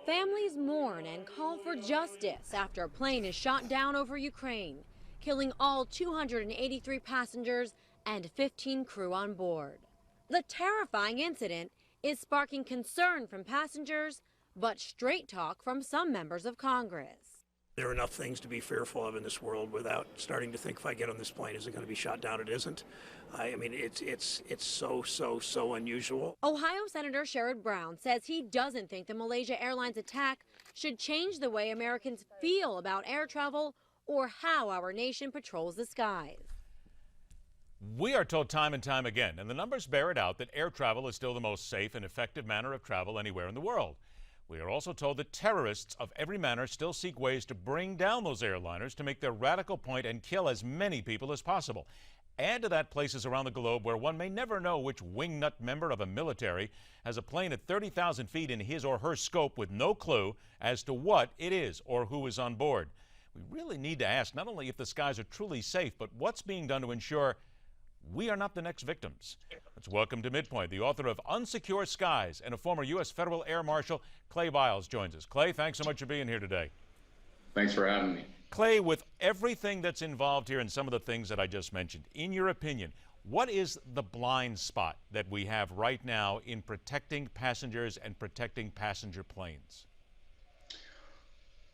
Families mourn and call for justice after a plane is shot down over Ukraine, killing all 283 passengers and 15 crew on board. The terrifying incident is sparking concern from passengers, but straight talk from some members of Congress. There are enough things to be fearful of in this world without starting to think, if I get on this plane, is it going to be shot down? It isn't. I mean, it's so unusual. Ohio Senator Sherrod Brown says he doesn't think the Malaysia Airlines attack should change the way Americans feel about air travel or how our nation patrols the skies. We are told time and time again, and the numbers bear it out, that air travel is still the most safe and effective manner of travel anywhere in the world. We are also told that terrorists of every manner still seek ways to bring down those airliners to make their radical point and kill as many people as possible. Add to that places around the globe where one may never know which wingnut member of a military has a plane at 30,000 feet in his or her scope with no clue as to what it is or who is on board. We really need to ask not only if the skies are truly safe, but what's being done to ensure we are not the next victims. Let's welcome to MidPoint the author of Unsecure Skies and a former U.S. Federal Air Marshal. Clay Biles joins us. Clay, thanks so much for being here today. Thanks for having me. Clay, with everything that's involved here and some of the things that I just mentioned, in your opinion, what is the blind spot that we have right now in protecting passengers and protecting passenger planes?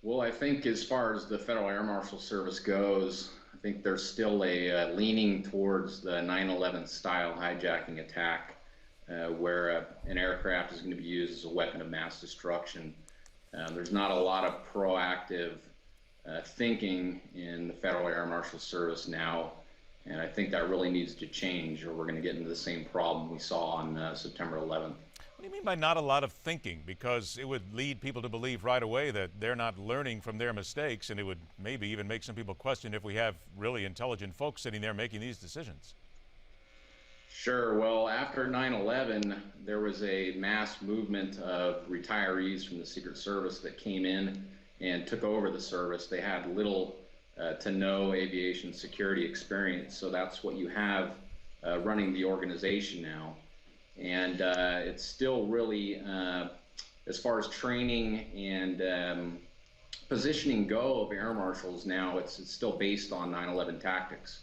Well, I think as far as the Federal Air Marshal Service goes, I think there's still a leaning towards the 9/11 style hijacking attack, where an aircraft is going to be used as a weapon of mass destruction. There's not a lot of proactive thinking in the Federal Air Marshal Service now, and I think that really needs to change, or we're going to get into the same problem we saw on September 11th. What do you mean by not a lot of thinking? Because it would lead people to believe right away that they're not learning from their mistakes, and it would maybe even make some people question if we have really intelligent folks sitting there making these decisions. Sure. Well, after 9/11, there was a mass movement of retirees from the Secret Service that came in and took over the service. They had little to no aviation security experience, so that's what you have running the organization now. And it's still really, as far as training and positioning go of air marshals now, it's still based on 9/11 tactics.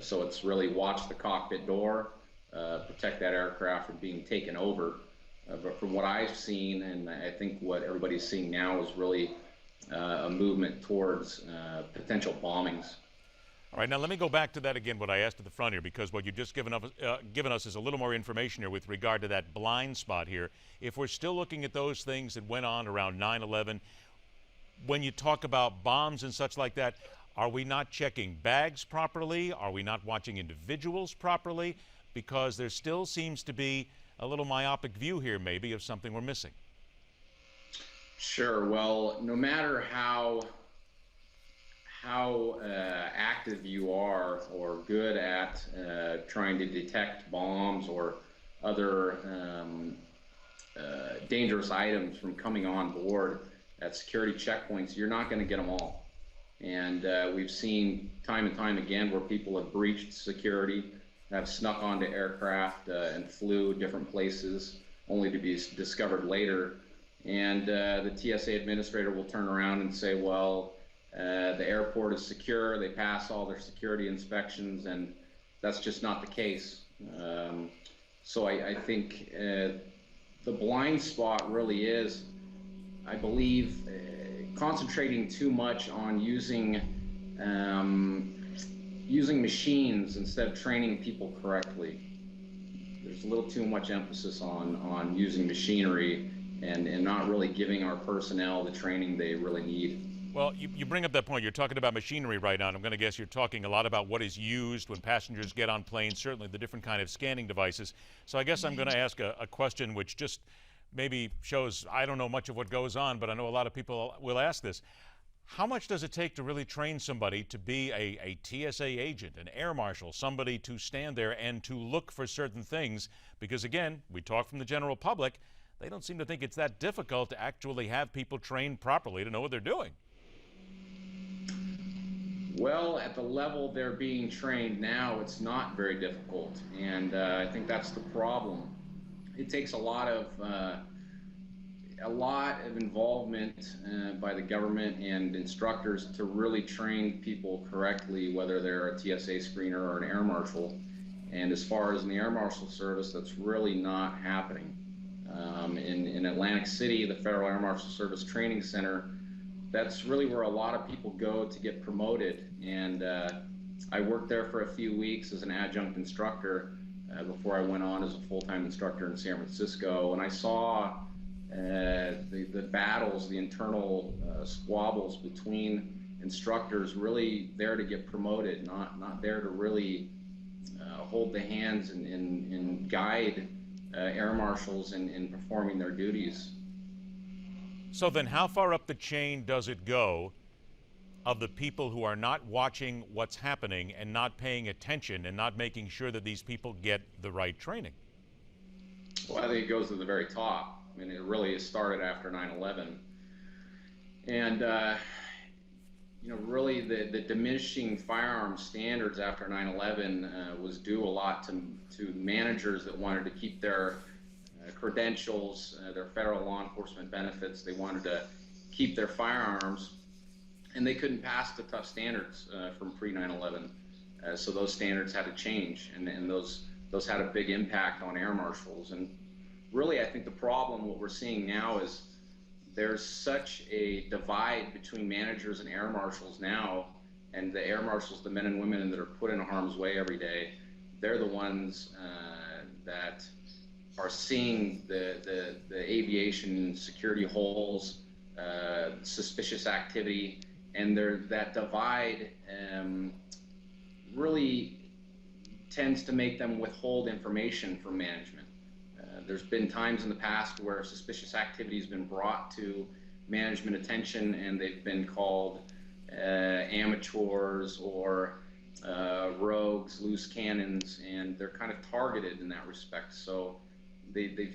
So it's really watch the cockpit door, protect that aircraft from being taken over. But from what I've seen, and I think what everybody's seeing now, is really a movement towards potential bombings. All right, now let me go back to that again, what I asked at the front here, because what you've just given us is a little more information here with regard to that blind spot here. If we're still looking at those things that went on around 9/11, when you talk about bombs and such like that, are we not checking bags properly? Are we not watching individuals properly? Because there still seems to be a little myopic view here, maybe, of something we're missing. Sure. Well, no matter how active you are or good at trying to detect bombs or other dangerous items from coming on board at security checkpoints, you're not going to get them all. And we've seen time and time again where people have breached security, have snuck onto aircraft and flew different places only to be discovered later. And the TSA administrator will turn around and say, well, the airport is secure, they pass all their security inspections, and that's just not the case. So I think the blind spot really is, I believe, concentrating too much on using machines instead of training people correctly. There's a little too much emphasis on using machinery and not really giving our personnel the training they really need. Well, you bring up that point. You're talking about machinery right now, and I'm going to guess you're talking a lot about what is used when passengers get on planes, certainly the different kind of scanning devices. So I guess I'm going to ask a question which just maybe shows I don't know much of what goes on, but I know a lot of people will ask this. How much does it take to really train somebody to be a TSA agent, an air marshal, somebody to stand there and to look for certain things? Because again, we talk from the general public, they don't seem to think it's that difficult to actually have people trained properly to know what they're doing. Well, at the level they're being trained now, it's not very difficult, and I think that's the problem. It takes a lot of a lot of involvement by the government and instructors to really train people correctly, whether they're a TSA screener or an air marshal. And as far as in the air marshal service, that's really not happening. In Atlantic City, the Federal Air Marshal Service Training Center, that's really where a lot of people go to get promoted. And I worked there for a few weeks as an adjunct instructor before I went on as a full-time instructor in San Francisco, and I saw the battles, the internal squabbles between instructors really there to get promoted, not there to really hold the hands and guide air marshals in performing their duties. So then how far up the chain does it go of the people who are not watching what's happening and not paying attention and not making sure that these people get the right training? Well, I think it goes to the very top. I mean, it really started after 9/11. And, really the diminishing firearms standards after 9/11 was due a lot to managers that wanted to keep their credentials, their federal law enforcement benefits. They wanted to keep their firearms, and they couldn't pass the tough standards from pre-9/11. So those standards had to change, and those had a big impact on air marshals. And really, I think the problem, what we're seeing now, is there's such a divide between managers and air marshals now, and the air marshals, the men and women that are put in harm's way every day, they're the ones that are seeing the aviation security holes, suspicious activity, and that divide really tends to make them withhold information from management. There's been times in the past where suspicious activity has been brought to management attention, and they've been called amateurs or rogues, loose cannons, and they're kind of targeted in that respect. So the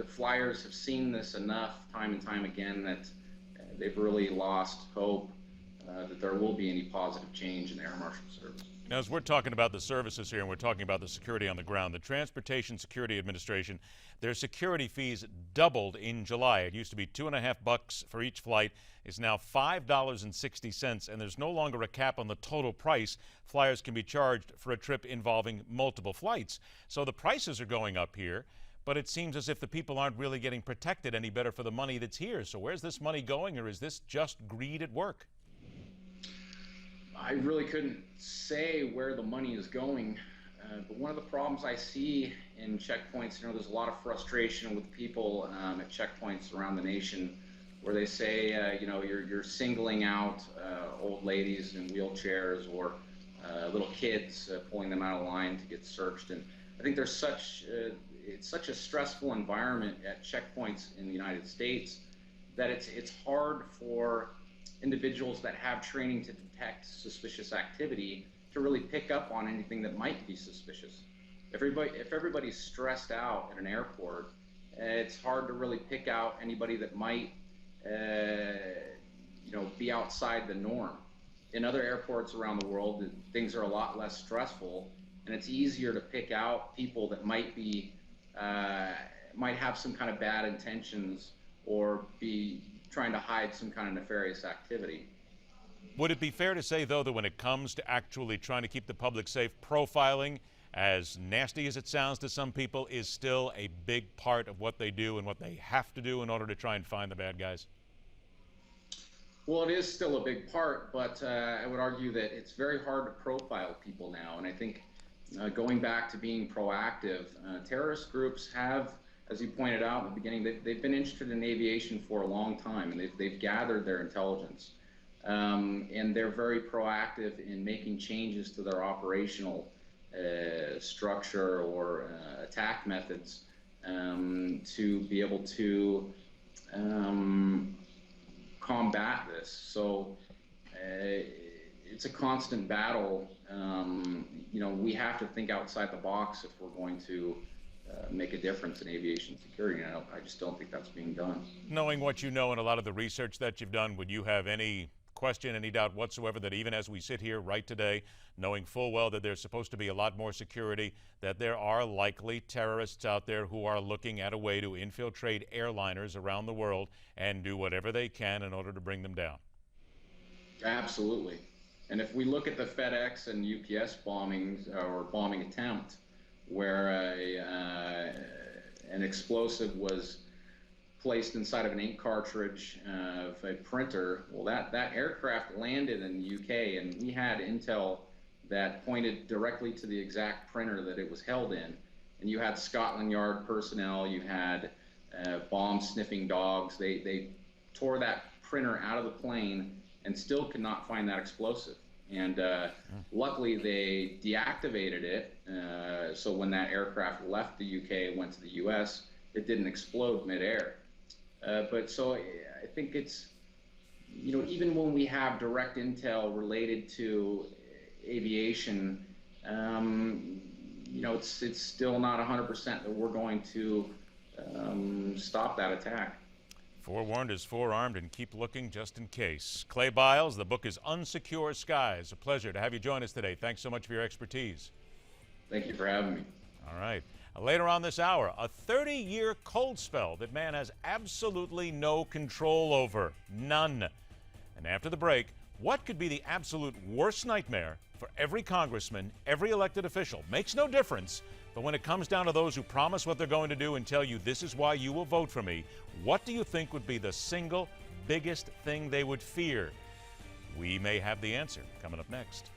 flyers have seen this enough time and time again that they've really lost hope that there will be any positive change in the Air Marshal Service. Now, as we're talking about the services here and we're talking about the security on the ground, the Transportation Security Administration, their security fees doubled in July. It used to be $2.50 for each flight. It's now $5.60, and there's no longer a cap on the total price flyers can be charged for a trip involving multiple flights. So the prices are going up here, but it seems as if the people aren't really getting protected any better for the money that's here. So where's this money going, or is this just greed at work? I really couldn't say where the money is going, but one of the problems I see in checkpoints, there's a lot of frustration with people at checkpoints around the nation where they say, you're singling out old ladies in wheelchairs or little kids, pulling them out of line to get searched. And I think there's it's such a stressful environment at checkpoints in the United States that it's hard for individuals that have training to detect suspicious activity to really pick up on anything that might be suspicious. If everybody's stressed out at an airport, it's hard to really pick out anybody that might be outside the norm. In other airports around the world, things are a lot less stressful, and it's easier to pick out people that might have some kind of bad intentions or be trying to hide some kind of nefarious activity. Would it be fair to say, though, that when it comes to actually trying to keep the public safe, profiling, as nasty as it sounds to some people, is still a big part of what they do and what they have to do in order to try and find the bad guys? Well, it is still a big part, but I would argue that it's very hard to profile people now. And I think going back to being proactive, terrorist groups have, as you pointed out in the beginning, they've been interested in aviation for a long time, and they've gathered their intelligence. And they're very proactive in making changes to their operational structure or attack methods to be able to combat this. So it's a constant battle. We have to think outside the box if we're going to make a difference in aviation security. I just don't think that's being done. Knowing what you know and a lot of the research that you've done, would you have any question any doubt whatsoever that even as we sit here right today, knowing full well that there's supposed to be a lot more security, that there are likely terrorists out there who are looking at a way to infiltrate airliners around the world and do whatever they can in order to bring them down? Absolutely. And if we look at the FedEx and UPS bombings or bombing attempt, where an explosive was placed inside of an ink cartridge of a printer, well, that aircraft landed in the UK, and we had intel that pointed directly to the exact printer that it was held in. And you had Scotland Yard personnel, you had bomb-sniffing dogs. They tore that printer out of the plane and still could not find that explosive. And luckily, they deactivated it, so when that aircraft left the UK and went to the US, it didn't explode midair. But so I think it's, even when we have direct intel related to aviation, it's still not 100% that we're going to stop that attack. Forewarned is forearmed, and keep looking just in case. Clay Biles, the book is Unsecure Skies. A pleasure to have you join us today. Thanks so much for your expertise. Thank you for having me. All right. Later on this hour, a 30-year cold spell that man has absolutely no control over. None. And after the break, what could be the absolute worst nightmare for every congressman, every elected official? Makes no difference. But when it comes down to those who promise what they're going to do and tell you this is why you will vote for me, what do you think would be the single biggest thing they would fear? We may have the answer coming up next.